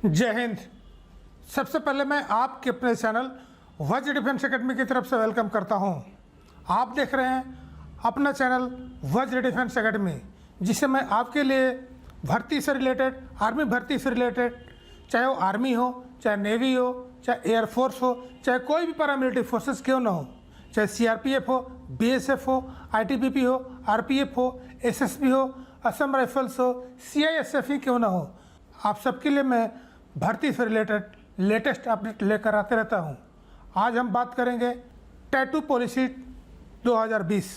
जय हिंद। सबसे पहले मैं आपके अपने चैनल वज्र डिफेंस एकेडमी की तरफ से वेलकम करता हूं। आप देख रहे हैं अपना चैनल वज्र डिफेंस एकेडमी, जिसे मैं आपके लिए भर्ती से रिलेटेड, आर्मी भर्ती से रिलेटेड, चाहे वो आर्मी हो, चाहे नेवी हो, चाहे एयरफोर्स हो, चाहे कोई भी पैरामिलिट्री फोर्सेस क्यों ना हो, चाहे सीआरपीएफ हो, बीएसएफ हो, आईटीबीपी हो, आरपीएफ हो, एसएसबी हो, असम राइफल्स हो, सीआईएसएफ ही क्यों ना हो, आप सबके लिए मैं भर्ती से रिलेटेड लेटेस्ट अपडेट लेकर आते रहता हूं। आज हम बात करेंगे टैटू पॉलिसी 2020।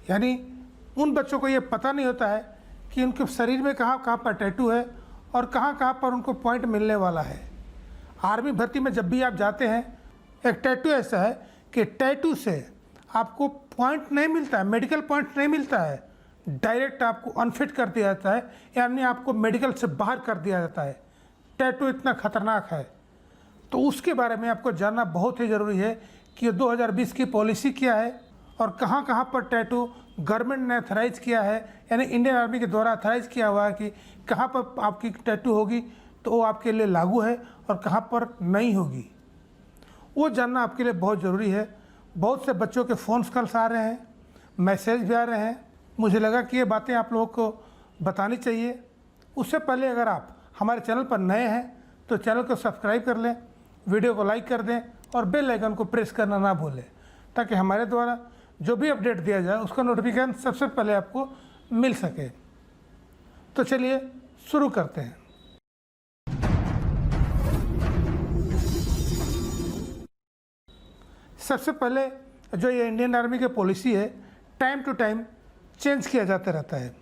यानी उन बच्चों को ये पता नहीं होता है कि उनके शरीर में कहाँ कहाँ पर टैटू है और कहाँ कहाँ पर उनको पॉइंट मिलने वाला है। आर्मी भर्ती में जब भी आप जाते हैं, एक टैटू ऐसा है कि टैटू से आपको पॉइंट नहीं मिलता है, मेडिकल पॉइंट नहीं मिलता है, डायरेक्ट आपको अनफिट कर दिया जाता है, यानी आपको मेडिकल से बाहर कर दिया जाता है। टैटू इतना खतरनाक है, तो उसके बारे में आपको जानना बहुत ही ज़रूरी है कि 2020 की पॉलिसी क्या है और कहाँ कहाँ पर टैटू गवर्नमेंट ने अथराइज किया है, यानी इंडियन आर्मी के द्वारा अथराइज किया हुआ है कि कहाँ पर आपकी टैटू होगी तो वो आपके लिए लागू है और कहाँ पर नहीं होगी, वो जानना आपके लिए बहुत ज़रूरी है। बहुत से बच्चों के फ़ोन्स कॉल्स आ रहे हैं, मैसेज भी आ रहे हैं, मुझे लगा कि ये बातें आप लोगों को बतानी चाहिए। उससे पहले अगर आप हमारे चैनल पर नए हैं तो चैनल को सब्सक्राइब कर लें, वीडियो को लाइक कर दें और बेल आइकन को प्रेस करना ना भूलें, ताकि हमारे द्वारा जो भी अपडेट दिया जाए उसका नोटिफिकेशन सबसे पहले आपको मिल सके। तो चलिए शुरू करते हैं। सबसे पहले जो ये इंडियन आर्मी की पॉलिसी है, टाइम टू टाइम चेंज किया जाता रहता है।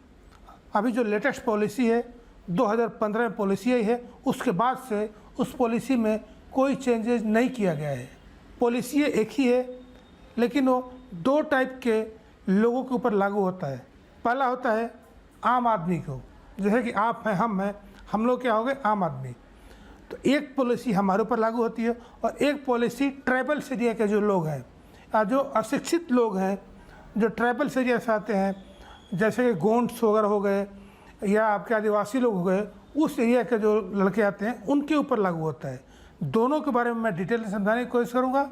अभी जो लेटेस्ट पॉलिसी है 2015 में पॉलिसी आई है, उसके बाद से उस पॉलिसी में कोई चेंजेस नहीं किया गया है। पॉलिसी एक ही है, लेकिन वो दो टाइप के लोगों के ऊपर लागू होता है। पहला होता है आम आदमी को, जैसे कि आप हैं, हम लोग क्या हो गए, आम आदमी। तो एक पॉलिसी हमारे ऊपर लागू होती है और एक पॉलिसी ट्राइबल एरिया के जो लोग हैं या जो अशिक्षित लोग हैं, जो ट्राइबल एरिया से आते हैं, जैसे कि गोंड्स वगैरह हो गए या आपके आदिवासी लोग हो गए, उस एरिया के जो लड़के आते हैं उनके ऊपर लागू होता है। दोनों के बारे में मैं डिटेल से समझाने की कोशिश करूँगा,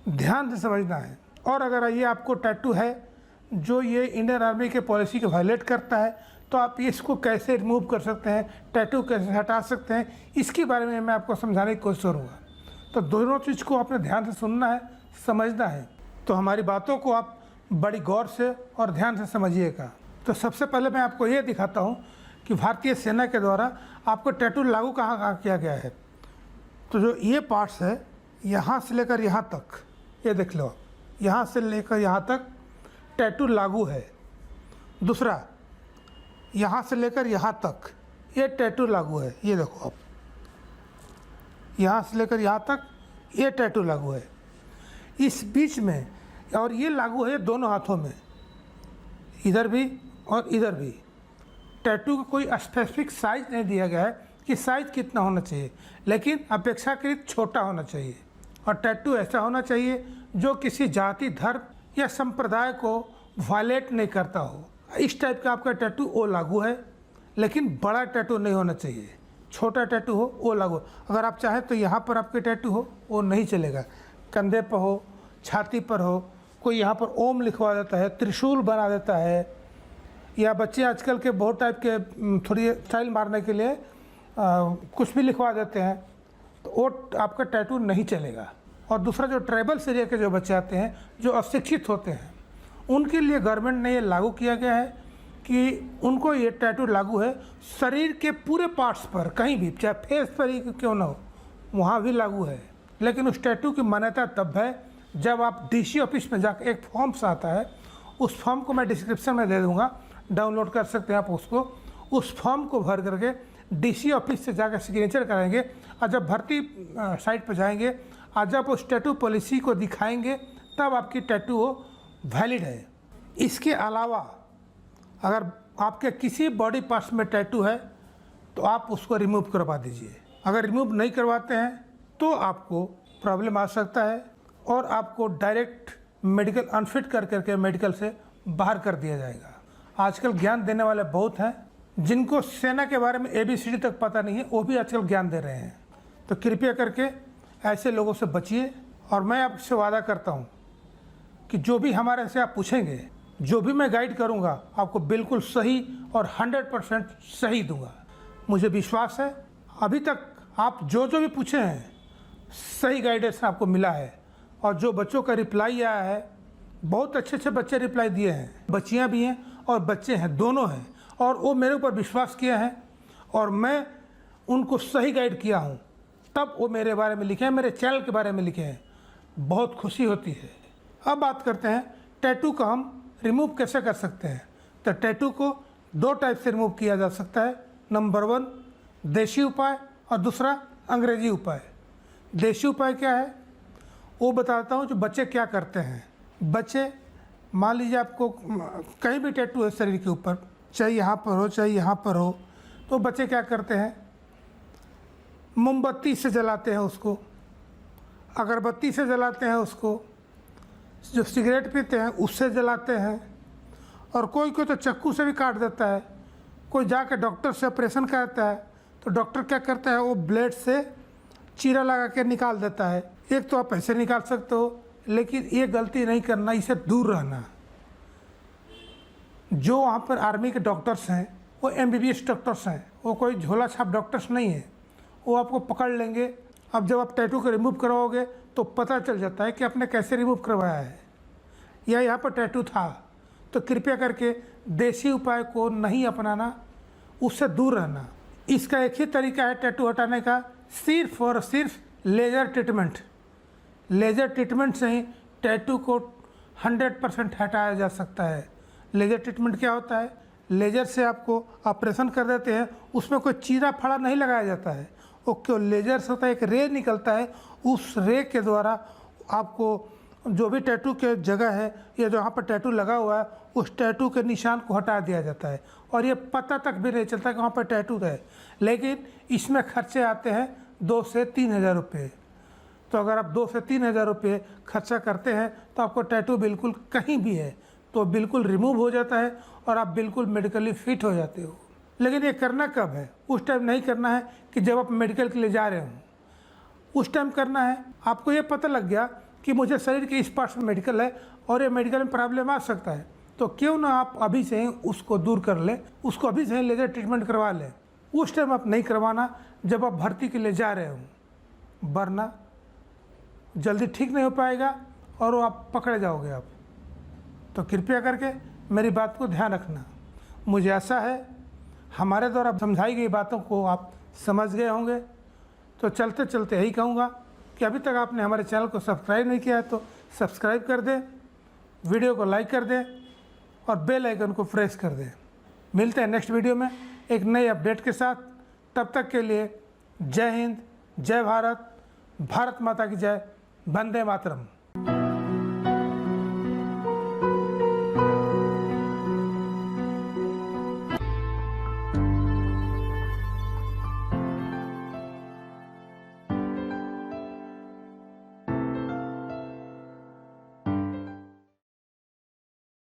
ध्यान से समझना है। और अगर ये आपको टैटू है जो ये इंडियन आर्मी के पॉलिसी को वायलेट करता है, तो आप इसको कैसे रिमूव कर सकते हैं, टैटू कैसे हटा सकते हैं, इसके बारे में मैं आपको समझाने की कोशिश करूँगा। तो दोनों चीज़ को आपने ध्यान से सुनना है, समझना है। तो हमारी बातों को आप बड़ी गौर से और ध्यान से समझिएगा। तो सबसे पहले मैं आपको ये दिखाता हूँ कि भारतीय सेना के द्वारा आपको टैटू लागू कहाँ कहाँ किया गया है। तो जो ये पार्ट्स है, यहाँ से लेकर यहाँ तक, ये देख लो, यहाँ से लेकर यहाँ तक टैटू लागू है। दूसरा, यहाँ से लेकर यहाँ तक ये टैटू लागू है। ये देखो आप, यहाँ से लेकर यहाँ तक ये टैटू लागू है। इस बीच में, और ये लागू है दोनों हाथों में, इधर भी और इधर भी। टैटू का कोई स्पेसिफिक साइज़ नहीं दिया गया है कि साइज़ कितना होना चाहिए, लेकिन अपेक्षाकृत छोटा होना चाहिए। और टैटू ऐसा होना चाहिए जो किसी जाति, धर्म या संप्रदाय को वायलेट नहीं करता हो। इस टाइप का आपका टैटू वो लागू है, लेकिन बड़ा टैटू नहीं होना चाहिए। छोटा टैटू हो वो लागू। अगर आप चाहें तो यहाँ पर आपके टैटू हो वो नहीं चलेगा, कंधे पर हो, छाती पर हो, कोई यहाँ पर ओम लिखवा देता है, त्रिशूल बना देता है, या बच्चे आजकल के बहुत टाइप के थोड़ी स्टाइल मारने के लिए कुछ भी लिखवा देते हैं, तो वो आपका टैटू नहीं चलेगा। और दूसरा, जो ट्राइबल एरिया के जो बच्चे आते हैं, जो अशिक्षित होते हैं, उनके लिए गवर्नमेंट ने ये लागू किया गया है कि उनको ये टैटू लागू है शरीर के पूरे पार्ट्स पर, कहीं भी, चाहे फेस पर ही क्यों ना हो, वहाँ भी लागू है। लेकिन उस टैटू की मान्यता तब है जब आप डीसी ऑफिस में जाकर, एक फॉर्म्स आता है, उस फॉर्म को मैं डिस्क्रिप्शन में दे दूँगा, डाउनलोड कर सकते हैं आप उसको। उस फॉर्म को भर करके डीसी ऑफिस से जाकर सिग्नेचर कराएंगे, और जब भर्ती साइट पर जाएंगे और जब उस टैटू पॉलिसी को दिखाएंगे, तब आपकी टैटू वो वैलिड है। इसके अलावा अगर आपके किसी बॉडी पार्ट्स में टैटू है तो आप उसको रिमूव करवा दीजिए। अगर रिमूव नहीं करवाते हैं तो आपको प्रॉब्लम आ सकता है और आपको डायरेक्ट मेडिकल अनफिट कर करके मेडिकल से बाहर कर दिया जाएगा। आजकल ज्ञान देने वाले बहुत हैं, जिनको सेना के बारे में ABCD तक पता नहीं है वो भी आजकल ज्ञान दे रहे हैं। तो कृपया करके ऐसे लोगों से बचिए। और मैं आपसे वादा करता हूँ कि जो भी हमारे से आप पूछेंगे, जो भी मैं गाइड करूँगा आपको बिल्कुल सही और 100% सही दूंगा। मुझे विश्वास है अभी तक आप जो भी पूछे हैं सही गाइडेंस आपको मिला है। और जो बच्चों का रिप्लाई आया है, बहुत अच्छे अच्छे बच्चे रिप्लाई दिए हैं, बच्चियाँ भी हैं और बच्चे हैं, दोनों हैं। और वो मेरे ऊपर विश्वास किया है और मैं उनको सही गाइड किया हूँ, तब वो मेरे बारे में लिखे हैं, मेरे चैनल के बारे में लिखे हैं। बहुत खुशी होती है। अब बात करते हैं टैटू का हम रिमूव कैसे कर सकते हैं। तो टैटू को 2 टाइप से रिमूव किया जा सकता है। नंबर 1 देसी उपाय और दूसरा अंग्रेजी उपाय। देसी उपाय क्या है वो बताता हूँ। जो बच्चे क्या करते हैं, बच्चे मान लीजिए आपको कहीं भी टैटू है शरीर के ऊपर, चाहे यहाँ पर हो चाहे यहाँ पर हो, तो बच्चे क्या करते हैं, मोमबत्ती से जलाते हैं उसको, अगरबत्ती से जलाते हैं उसको, जो सिगरेट पीते हैं उससे जलाते हैं, और कोई कोई तो चाकू से भी काट देता है। कोई जाकर डॉक्टर से ऑपरेशन कराता है तो डॉक्टर क्या करता है, वो ब्लेड से चीरा लगा के निकाल देता है। एक तो आप ऐसे निकाल सकते हो, लेकिन ये गलती नहीं करना, इससे दूर रहना। जो वहाँ पर आर्मी के डॉक्टर्स हैं वो MBBS डॉक्टर्स हैं, वो कोई झोला छाप डॉक्टर्स नहीं है। वो आपको पकड़ लेंगे। अब जब आप टैटू को रिमूव करवाओगे तो पता चल जाता है कि आपने कैसे रिमूव करवाया है या यहाँ पर टैटू था। तो कृपया करके देसी उपाय को नहीं अपनाना, उससे दूर रहना। इसका एक ही तरीका है टैटू हटाने का, सिर्फ और सिर्फ लेज़र ट्रीटमेंट। लेज़र ट्रीटमेंट से ही टैटू को 100% हटाया जा सकता है। लेज़र ट्रीटमेंट क्या होता है, लेज़र से आपको ऑपरेशन कर देते हैं, उसमें कोई चीरा फाड़ा नहीं लगाया जाता है। वो क्यों, लेज़र से होता है, एक रे निकलता है, उस रे के द्वारा आपको जो भी टैटू के जगह है या जहाँ पर टैटू लगा हुआ है उस टैटू के निशान को हटा दिया जाता है। और ये पता तक भी नहीं चलता कि वहाँ पर टैटू है। लेकिन इसमें खर्चे आते हैं 2 से 3 हज़ार रुपये। तो अगर आप 2 से 3 हज़ार रुपये खर्चा करते हैं तो आपको टैटू बिल्कुल कहीं भी है तो बिल्कुल रिमूव हो जाता है और आप बिल्कुल मेडिकली फिट हो जाते हो। लेकिन ये करना कब है, उस टाइम नहीं करना है कि जब आप मेडिकल के लिए जा रहे हो। उस टाइम करना है आपको ये पता लग गया कि मुझे शरीर के इस पार्ट में मेडिकल है और ये मेडिकल में प्रॉब्लम आ सकता है, तो क्यों ना आप अभी से ही उसको दूर कर लें, उसको अभी से ही लेज़र ट्रीटमेंट करवा लें। उस टाइम आप नहीं करवाना जब आप भर्ती के लिए जा रहे हो, वरना जल्दी ठीक नहीं हो पाएगा और वो आप पकड़े जाओगे आप। तो कृपया करके मेरी बात को ध्यान रखना। मुझे आशा है हमारे द्वारा समझाई गई बातों को आप समझ गए होंगे। तो चलते चलते यही कहूँगा कि अभी तक आपने हमारे चैनल को सब्सक्राइब नहीं किया है तो सब्सक्राइब कर दें, वीडियो को लाइक कर दें और बेल आइकन को प्रेस कर दें। मिलते हैं नेक्स्ट वीडियो में एक नई अपडेट के साथ। तब तक के लिए जय हिंद, जय भारत, भारत माता की जय, वंदे मातरम।